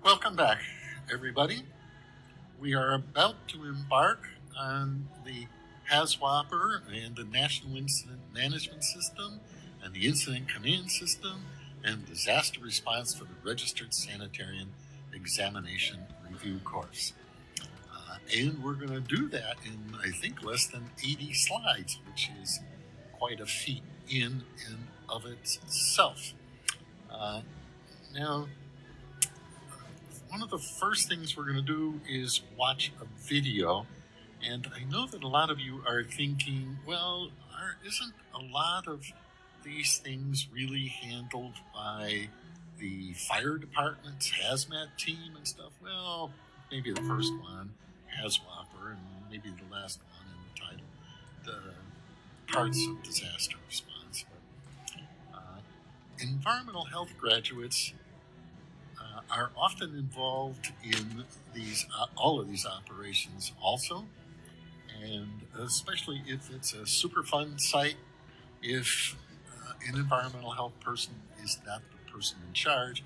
Welcome back, everybody. We are about to embark on the Hazwoper and the National Incident Management System and the Incident Command System and Disaster Response for the Registered Sanitarian Examination Review course. And we're going to do that in, I think, less than 80 slides, which is quite a feat in and of itself. Now, one of the first things we're going to do is watch a video. And I know that a lot of you are thinking, well, isn't a lot of these things really handled by the fire department's hazmat team and stuff? Well, maybe the first one, Hazwoper, and maybe the last one in the title, the parts of disaster response. Environmental health graduates are often involved in all of these operations also, and especially if it's a Superfund site, if an environmental health person is not the person in charge,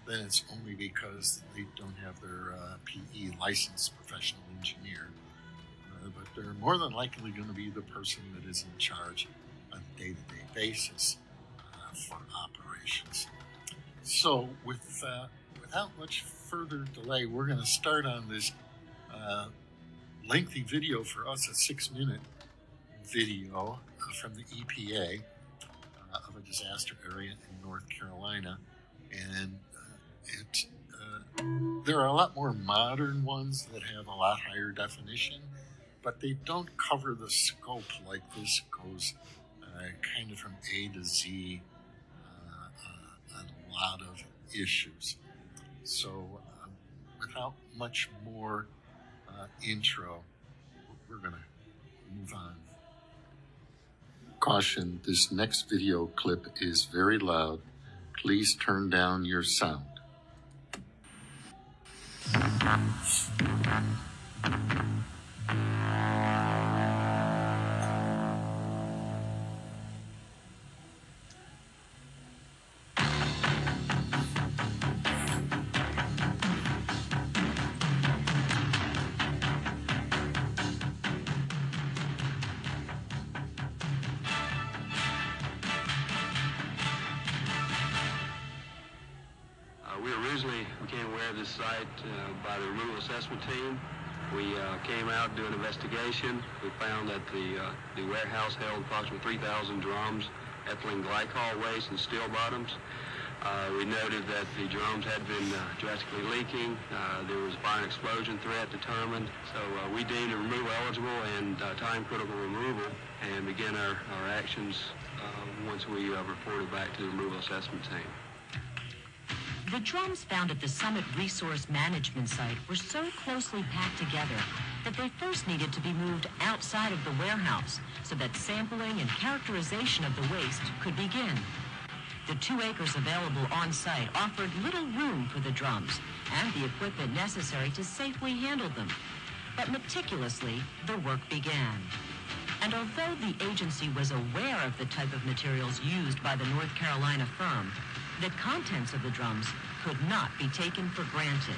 then it's only because they don't have their PE licensed professional engineer. But they're more than likely going to be the person that is in charge on a day-to-day basis for operations. So without much further delay, we're going to start on this lengthy video, for us a 6-minute video from the EPA of a disaster area in North Carolina. And there are a lot more modern ones that have a lot higher definition, but they don't cover the scope like this goes kind of from A to Z on a lot of issues. So without much more intro, we're going to move on. Caution, this next video clip is very loud. Please turn down your sound. We originally became aware of this site by the removal assessment team. We came out to do an investigation. We found that the warehouse held approximately 3,000 drums, ethylene glycol waste and steel bottoms. We noted that the drums had been drastically leaking. There was a fire and explosion threat determined. So we deemed it removal eligible and time-critical removal and began our actions once we reported back to the removal assessment team. The drums found at the Summit Resource Management site were so closely packed together that they first needed to be moved outside of the warehouse so that sampling and characterization of the waste could begin. The 2 acres available on site offered little room for the drums and the equipment necessary to safely handle them. But meticulously, the work began. And although the agency was aware of the type of materials used by the North Carolina firm, the contents of the drums could not be taken for granted.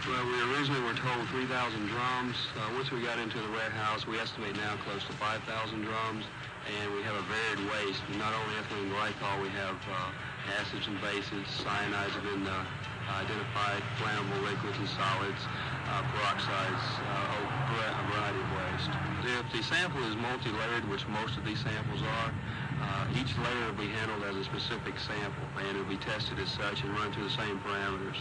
Well, we originally were told 3,000 drums. Once we got into the warehouse, we estimate now close to 5,000 drums, and we have a varied waste. Not only ethylene glycol, we have acids and bases, cyanides have been identified, flammable liquids and solids, peroxides, a variety of waste. If the sample is multi-layered, which most of these samples are, each layer will be handled as a specific sample, and it will be tested as such and run through the same parameters.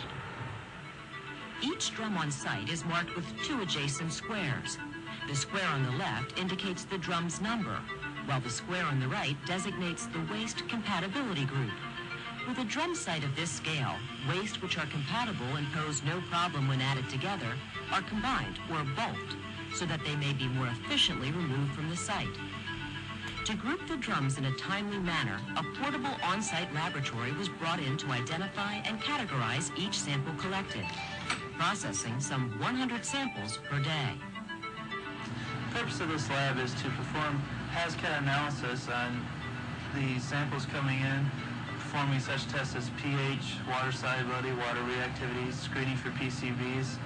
Each drum on site is marked with 2 adjacent squares. The square on the left indicates the drum's number, while the square on the right designates the waste compatibility group. With a drum site of this scale, waste which are compatible and pose no problem when added together are combined or bulked so that they may be more efficiently removed from the site. To group the drums in a timely manner, a portable on-site laboratory was brought in to identify and categorize each sample collected, processing some 100 samples per day. The purpose of this lab is to perform HazCat analysis on the samples coming in, performing such tests as pH, water solubility, water reactivity, screening for PCBs,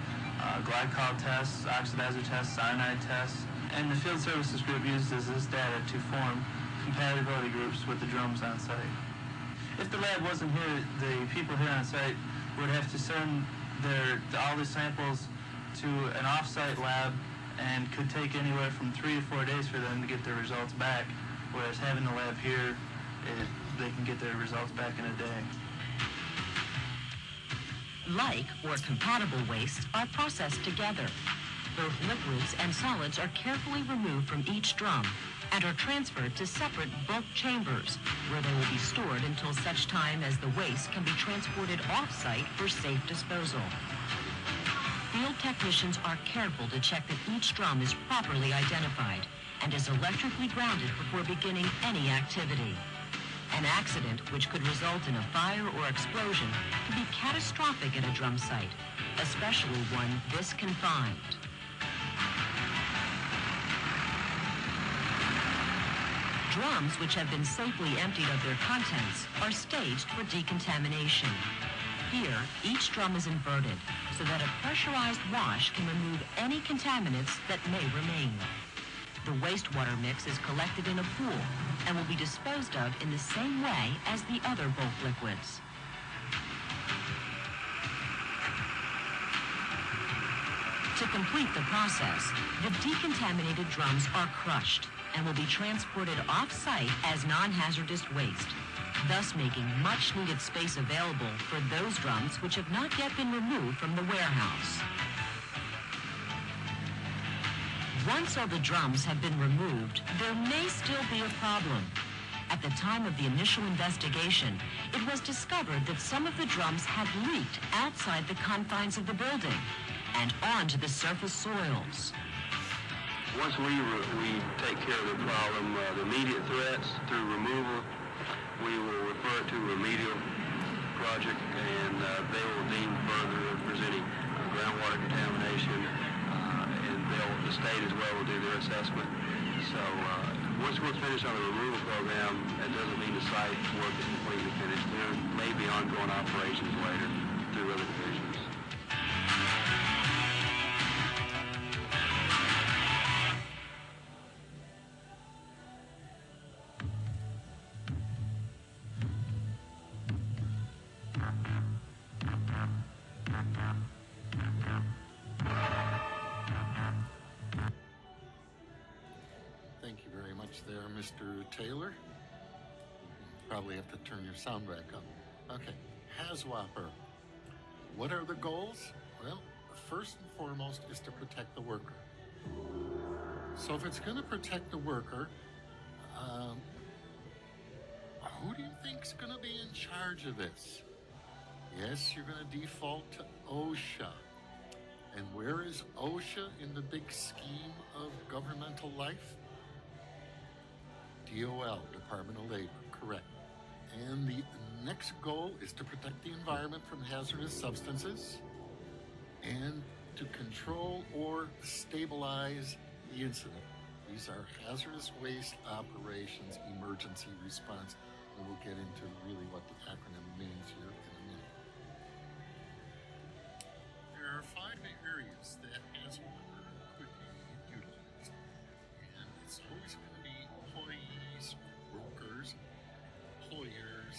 glycol tests, oxidizer tests, cyanide tests, and the field services group uses this data to form compatibility groups with the drums on site. If the lab wasn't here, the people here on site would have to send all the samples to an off-site lab, and could take anywhere from 3 to 4 days for them to get their results back, whereas having the lab here, they can get their results back in a day. Like or compatible wastes are processed together. Both liquids and solids are carefully removed from each drum and are transferred to separate bulk chambers, where they will be stored until such time as the waste can be transported off-site for safe disposal. Field technicians are careful to check that each drum is properly identified and is electrically grounded before beginning any activity. An accident which could result in a fire or explosion could be catastrophic at a drum site, especially one this confined. Drums which have been safely emptied of their contents are staged for decontamination. Here, each drum is inverted so that a pressurized wash can remove any contaminants that may remain. The wastewater mix is collected in a pool and will be disposed of in the same way as the other bulk liquids. To complete the process, the decontaminated drums are crushed and will be transported off-site as non-hazardous waste, thus making much-needed space available for those drums which have not yet been removed from the warehouse. Once all the drums have been removed, there may still be a problem. At the time of the initial investigation, it was discovered that some of the drums had leaked outside the confines of the building and onto the surface soils. Once we take care of the problem, the immediate threats through removal, we will refer it to a remedial project, and they will deem further if there's any groundwater contamination, and the state as well will do their assessment. So once we're finished on the removal program, that doesn't mean the site work is completely finished. There may be ongoing operations later through other divisions. Thank you very much there, Mr. Taylor. You probably have to turn your sound back up. Okay, Hazwoper. What are the goals? Well, first and foremost is to protect the worker. So if it's going to protect the worker, who do you think's going to be in charge of this? Yes, you're going to default to OSHA. And where is OSHA in the big scheme of governmental life? DOL, Department of Labor, correct. And the next goal is to protect the environment from hazardous substances and to control or stabilize the incident. These are hazardous waste operations emergency response, and we'll get into really what the acronym means here in a minute. There are 5 areas that Hazwoper could be utilized, and it's always going to be employees, workers, employers,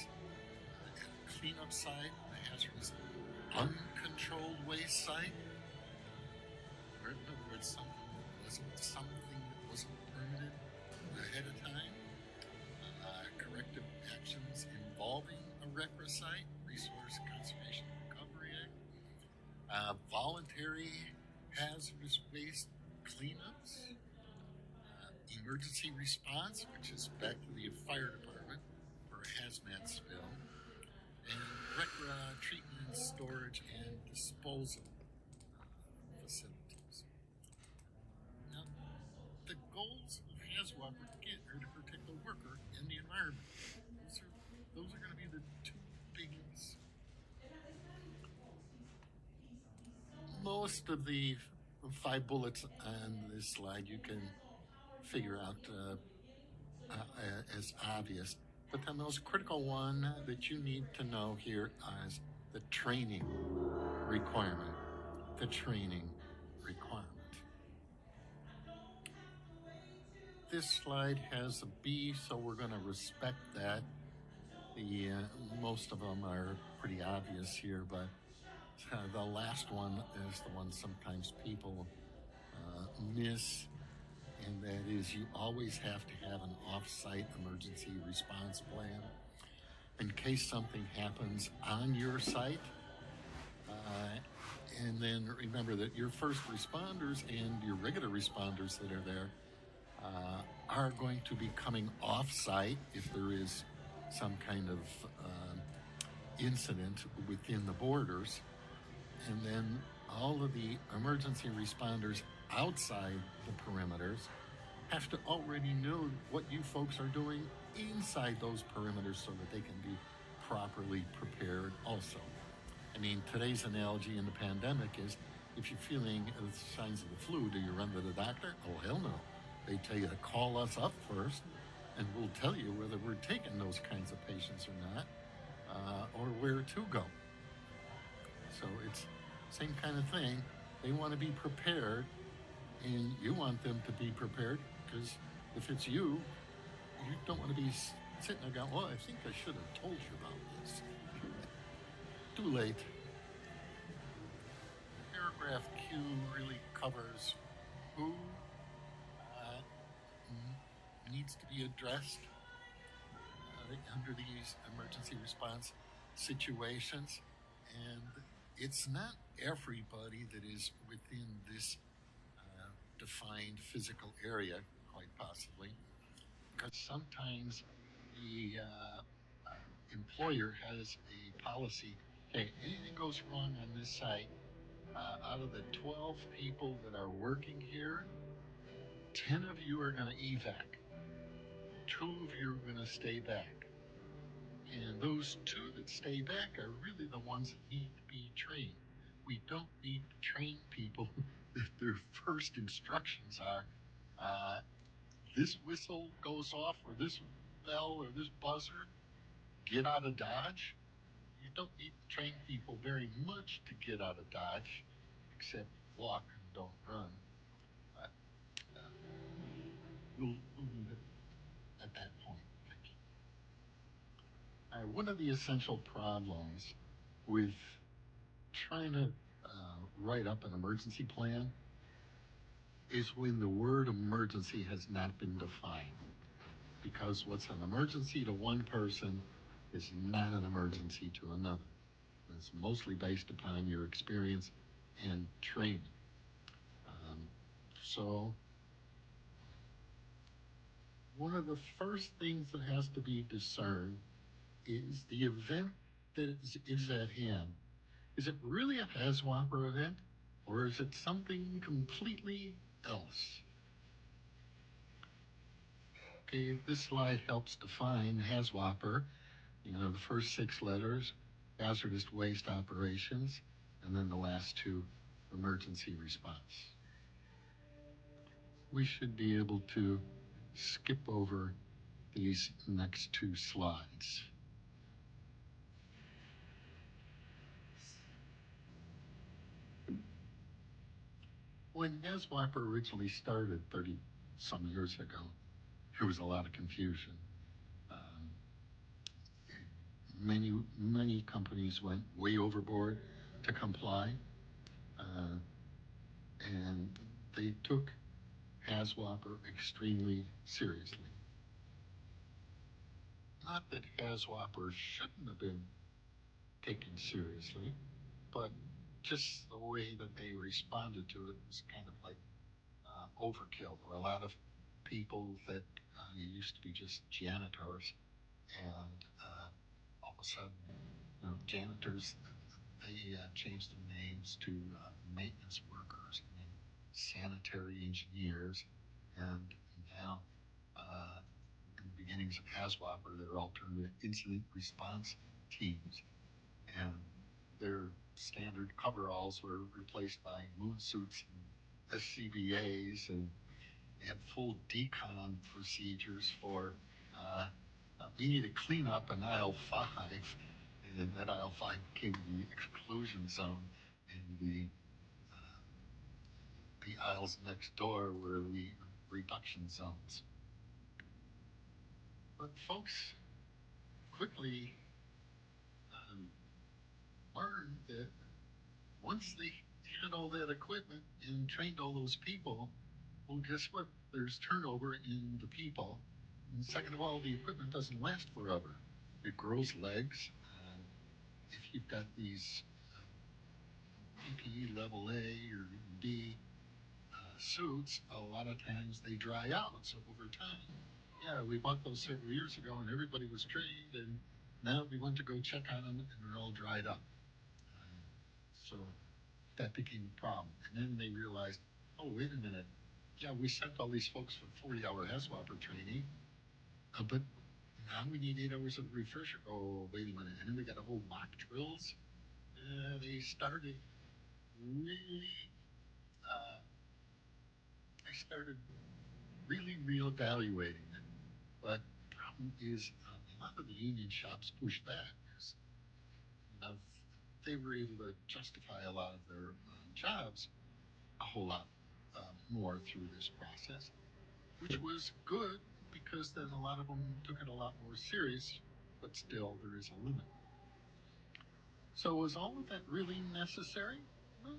cleanup site, the hazardous uncontrolled waste site, or in other words, something that wasn't permitted ahead of time, corrective actions involving a RCRA site, Resource Conservation and Recovery Act, voluntary hazardous waste cleanups, emergency response, which is back to the fire department for a hazmat spill, and RCRA treatment, storage, and disposal facilities. Now, the goals of Hazwoper, again, are to protect the worker and the environment. Those are going to be the 2 biggies. Most of the 5 bullets on this slide you can figure out as obvious. But the most critical one that you need to know here is the training requirement. The training requirement. This slide has a B, so we're going to respect that. Most of them are pretty obvious here, but the last one is the one sometimes people miss, and that is you always have to have an off-site emergency response plan in case something happens on your site. And then remember that your first responders and your regular responders that are there are going to be coming off-site if there is some kind of incident within the borders. And then all of the emergency responders outside the perimeters have to already know what you folks are doing inside those perimeters so that they can be properly prepared also. I mean, today's analogy in the pandemic is if you're feeling signs of the flu, do you run to the doctor? Oh, hell no. They tell you to call us up first, and we'll tell you whether we're taking those kinds of patients or not, or where to go. So it's same kind of thing. They want to be prepared, and you want them to be prepared, because if it's you don't want to be sitting there going, well, I think I should have told you about this. Too late. Paragraph Q really covers who needs to be addressed under these emergency response situations. And it's not everybody that is within this defined physical area, quite possibly, because sometimes the employer has a policy, hey, anything goes wrong on this site, out of the 12 people that are working here, 10 of you are going to evac. 2 of you are going to stay back. And those 2 that stay back are really the ones that need to be trained. We don't need to train people if their first instructions are, this whistle goes off, or this bell, or this buzzer, get out of Dodge. You don't need to train people very much to get out of Dodge, except walk and don't run. But we'll leave it at that point. One of the essential problems with trying to write up an emergency plan is when the word emergency has not been defined. Because what's an emergency to one person is not an emergency to another. It's mostly based upon your experience and training. So one of the first things that has to be discerned is the event that is at hand. Is it really a Hazwoper event, or is it something completely else? Okay, this slide helps define Hazwoper. The first 6 letters, hazardous waste operations, and then the last 2, emergency response. We should be able to skip over these next 2 slides. When Hazwoper originally started 30 some years ago, there was a lot of confusion. Many companies went way overboard to comply, and they took Hazwoper extremely seriously. Not that Hazwoper shouldn't have been taken seriously, but just the way that they responded to it was kind of like overkill. There were a lot of people that used to be just janitors, and all of a sudden, janitors, they changed their names to maintenance workers and sanitary engineers, and now in the beginnings of Hazwoper, they're all turned into incident response teams, and their standard coveralls were replaced by moon suits and SCBAs, and they had full decon procedures for We need to clean up in aisle 5, and that aisle 5 became the exclusion zone, and the aisles next door were the reduction zones. But folks quickly learned that once they had all that equipment and trained all those people, well, guess what? There's turnover in the people. And second of all, the equipment doesn't last forever. It grows legs. If you've got these PPE level A or B suits, a lot of times they dry out. So over time, yeah, we bought those several years ago and everybody was trained, and now we went to go check on them and they're all dried up. So that became a problem. And then they realized, oh, wait a minute. Yeah, we sent all these folks for 40-hour Hazwoper training, but now we need 8 hours of refresher. Oh, wait a minute. And then we got a whole mock drills. They started really, I started really reevaluating it. But the problem is a lot of the union shops pushed back because they were able to justify a lot of their jobs a whole lot more through this process, which was good because then a lot of them took it a lot more serious, but still there is a limit. So was all of that really necessary? Well,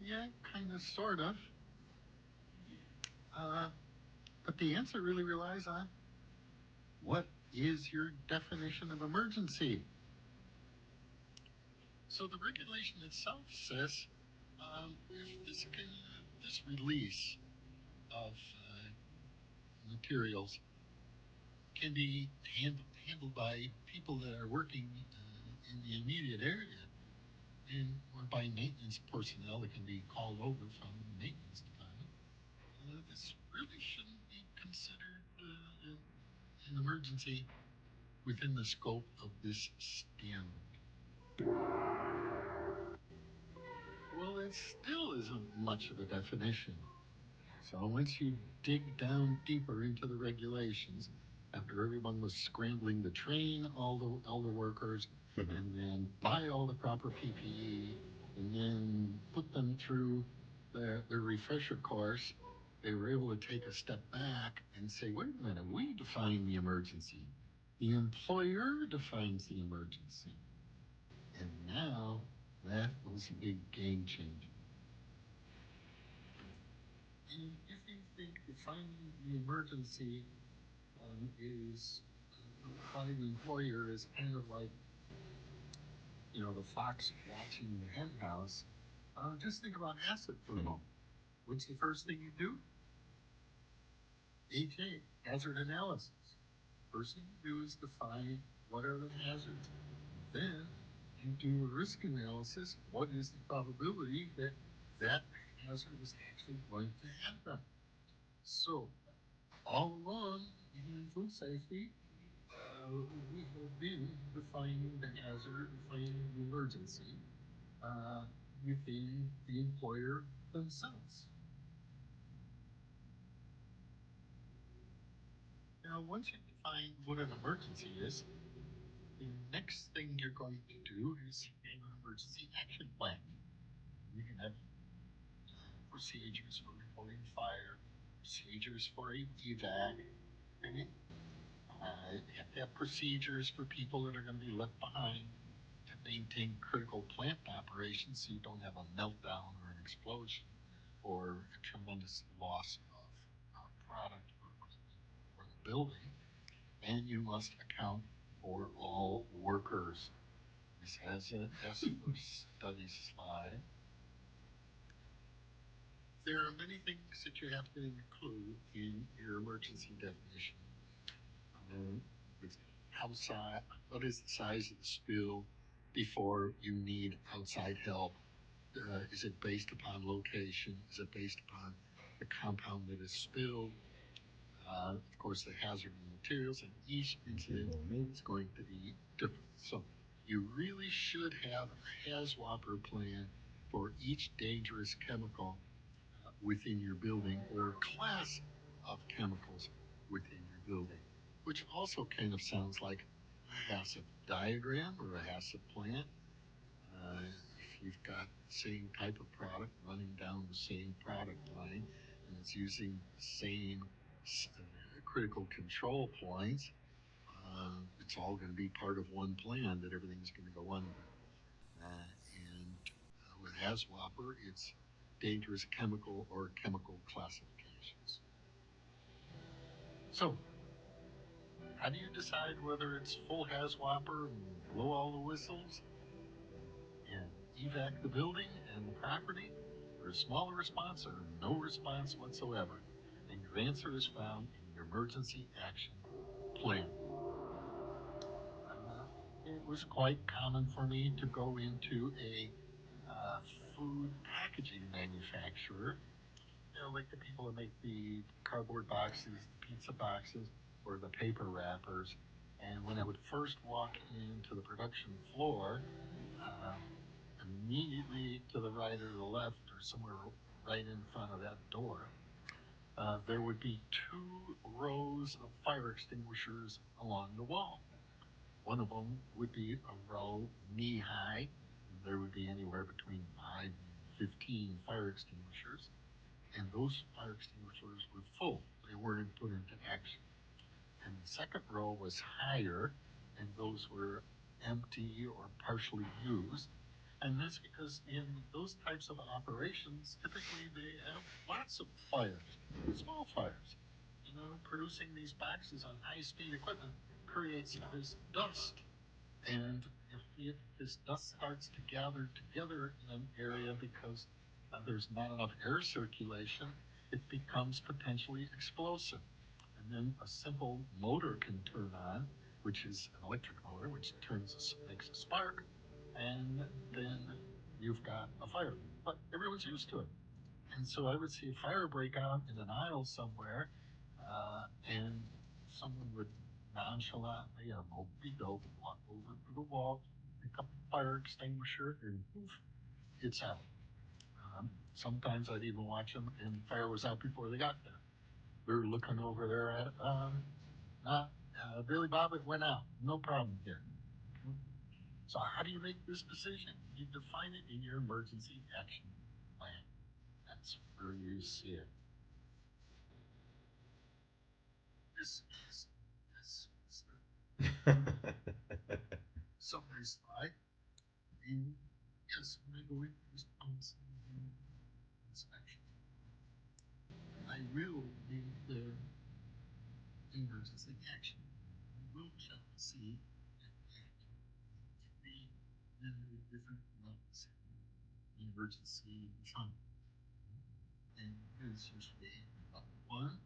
yeah, kind of, sort of. But the answer really relies on what is your definition of emergency? So the regulation itself says if this release of materials can be handled by people that are working in the immediate area, and or by maintenance personnel that can be called over from the maintenance department, this really shouldn't be considered an emergency within the scope of this standard. Well, it still isn't much of a definition. So once you dig down deeper into the regulations, after everyone was scrambling to train all the workers and then buy all the proper PPE and then put them through their refresher course, they were able to take a step back and say, wait a minute, we define the emergency. The employer defines the emergency. And now that was a big game changer. And if you think defining the emergency is by the employer is kind of like, the fox watching the hen house, just think about acid for a moment. What's the first thing you do? HA, hazard analysis. First thing you do is define what are the hazards. Then you do a risk analysis. What is the probability that that hazard is actually going to happen? So, all along in food safety, we have been defining the hazard, defining the emergency within the employer themselves. Now, once you define what an emergency is, the next thing you're going to do is an emergency action plan. You can have procedures for reporting fire, procedures for evac, okay? You have to have procedures for people that are going to be left behind to maintain critical plant operations so you don't have a meltdown or an explosion or a tremendous loss of product or the building. And you must account for all workers. This has a studies slide. There are many things that you have to include in your emergency definition. Outside, what is the size of the spill before you need outside help? Is it based upon location? Is it based upon the compound that is spilled? Of course, the hazard materials, and each incident is going to be different. So you really should have a Hazwoper plan for each dangerous chemical within your building or class of chemicals within your building. which also kind of sounds like a HACCP diagram or a HACCP plan. If you've got the same type of product running down the same product line and it's using the same critical control points, it's all going to be part of one plan that everything's going to go under. And with Hazwoper, it's dangerous chemical or chemical classifications. So, how do you decide whether it's full Hazwoper and blow all the whistles and evac the building and the property, or a smaller response or no response whatsoever? And your answer is found in your emergency action plan. It was quite common for me to go into a food packaging manufacturer, like the people that make the cardboard boxes, the pizza boxes, or the paper wrappers. And when I would first walk into the production floor, immediately to the right or the left, or somewhere right in front of that door, there would be 2 rows of fire extinguishers along the wall. One of them would be a row knee-high. There would be anywhere between 5 and 15 fire extinguishers, and those fire extinguishers were full. They weren't put into action. And the second row was higher, and those were empty or partially used. And that's because in those types of operations, typically they have lots of fires, small fires. Producing these boxes on high-speed equipment creates this dust. And if this dust starts to gather together in an area because there's not enough air circulation, it becomes potentially explosive. And then a simple motor can turn on, which is an electric motor, which makes a spark, and then you've got a fire. But everyone's used to it. And so I would see a fire break out in an aisle somewhere, and someone would nonchalantly, a mopey-dope, walk over to the wall, pick up the fire extinguisher, and poof, it's out. Sometimes I'd even watch them, and the fire was out before they got there. We were looking over there at, Billy Bob, it went out. No problem here. So how do you make this decision? You define it in your emergency action plan. That's where you see it. This is summary slide. And yes, when I go into response inspection, I will be the emergency action. I will check to see if three different levels of emergency trauma. And here's usually one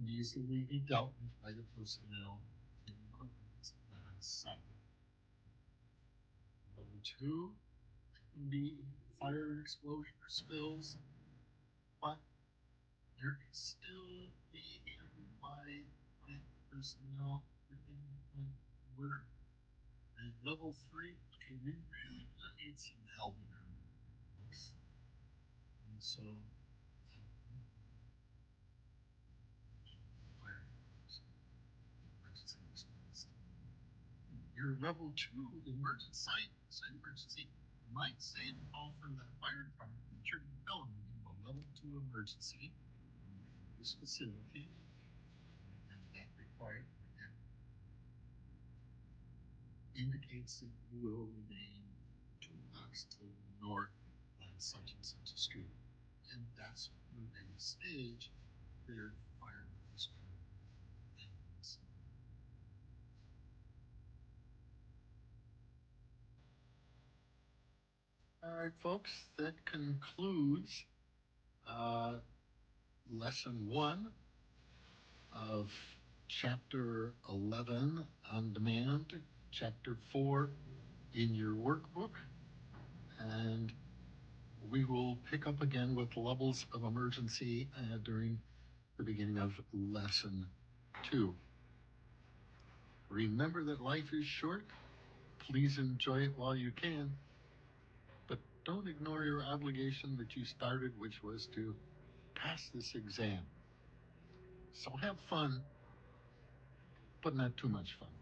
easily be dealt with by the personnel in equipment site. Number 2 can be fire explosion or spills, but there can still be handled by personnel within the work. And level 3 can really need some help. And so your level 2 emergency might say to call for the fire department that you're developing a level 2 emergency in this facility, and that required indicates that you will remain 2 blocks to the north on such and such a street. And that's when they stage their fire rescue. All right, folks, that concludes lesson 1 of chapter 11 on demand, chapter 4 in your workbook. And we will pick up again with levels of emergency during the beginning of lesson 2. Remember that life is short. Please enjoy it while you can. But don't ignore your obligation that you started, which was to pass this exam. So have fun but not too much fun.